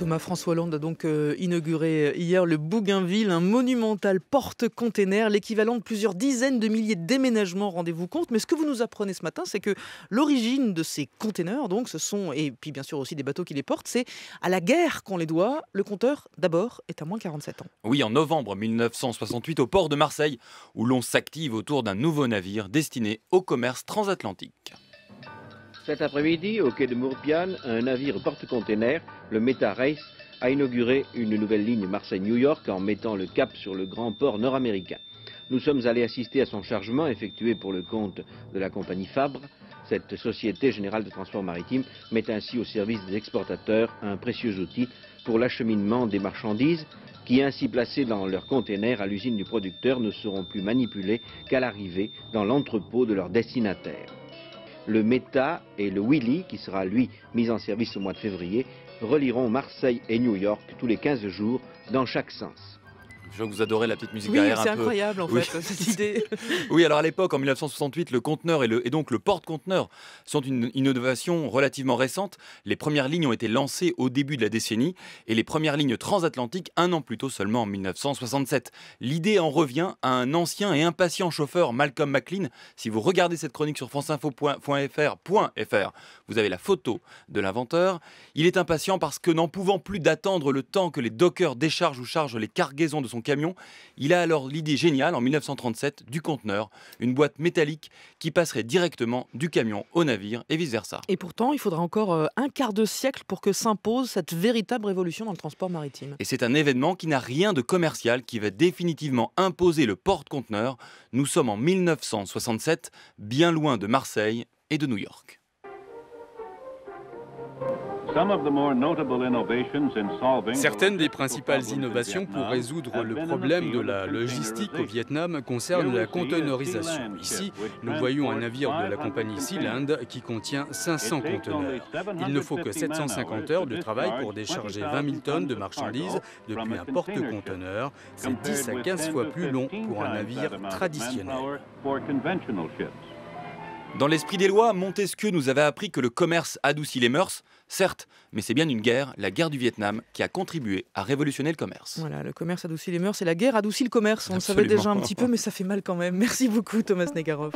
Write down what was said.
Thomas, François Hollande a donc inauguré hier le Bougainville, un monumental porte-container, l'équivalent de plusieurs dizaines de milliers de déménagements, rendez-vous compte. Mais ce que vous nous apprenez ce matin, c'est que l'origine de ces containers, donc, ce sont, et puis bien sûr aussi des bateaux qui les portent, c'est à la guerre qu'on les doit. Le compteur, d'abord, est à moins 47 ans. Oui, en novembre 1968, au port de Marseille, où l'on s'active autour d'un nouveau navire destiné au commerce transatlantique. Cet après-midi, au quai de Mourpiane, un navire porte-container, le Meta Race, a inauguré une nouvelle ligne Marseille-New York en mettant le cap sur le grand port nord-américain. Nous sommes allés assister à son chargement effectué pour le compte de la compagnie Fabre. Cette Société Générale de Transport Maritime met ainsi au service des exportateurs un précieux outil pour l'acheminement des marchandises qui, ainsi placées dans leurs containers à l'usine du producteur, ne seront plus manipulées qu'à l'arrivée dans l'entrepôt de leur destinataire. Le Meta et le Willy, qui sera lui mis en service au mois de février, relieront Marseille et New York tous les 15 jours dans chaque sens. Je vois que vous adorez la petite musique Oui, derrière. c'est un peu. incroyable en Oui. fait, cette idée. Oui, alors à l'époque, en 1968, le conteneur et donc le porte-conteneur sont une innovation relativement récente. Les premières lignes ont été lancées au début de la décennie et les premières lignes transatlantiques un an plus tôt seulement en 1967. L'idée en revient à un ancien et impatient chauffeur, Malcolm McLean. Si vous regardez cette chronique sur franceinfo.fr, vous avez la photo de l'inventeur. Il est impatient parce que n'en pouvant plus d'attendre le temps que les dockers déchargent ou chargent les cargaisons de son camion, il a alors l'idée géniale en 1937 du conteneur, une boîte métallique qui passerait directement du camion au navire et vice-versa. Et pourtant, il faudra encore un quart de siècle pour que s'impose cette véritable révolution dans le transport maritime. Et c'est un événement qui n'a rien de commercial, qui va définitivement imposer le porte-conteneur. Nous sommes en 1967, bien loin de Marseille et de New York. Certaines des principales innovations pour résoudre le problème de la logistique au Vietnam concernent la conteneurisation. Ici, nous voyons un navire de la compagnie Sealand qui contient 500 conteneurs. Il ne faut que 750 heures de travail pour décharger 20 000 tonnes de marchandises depuis un porte-conteneur. C'est 10 à 15 fois plus long pour un navire traditionnel. Dans l'esprit des lois, Montesquieu nous avait appris que le commerce adoucit les mœurs. Certes, mais c'est bien une guerre, la guerre du Vietnam, qui a contribué à révolutionner le commerce. Voilà, le commerce adoucit les mœurs et la guerre adoucit le commerce. On le savait Absolument. déjà un petit peu, mais ça fait mal quand même. Merci beaucoup Thomas Negaroff.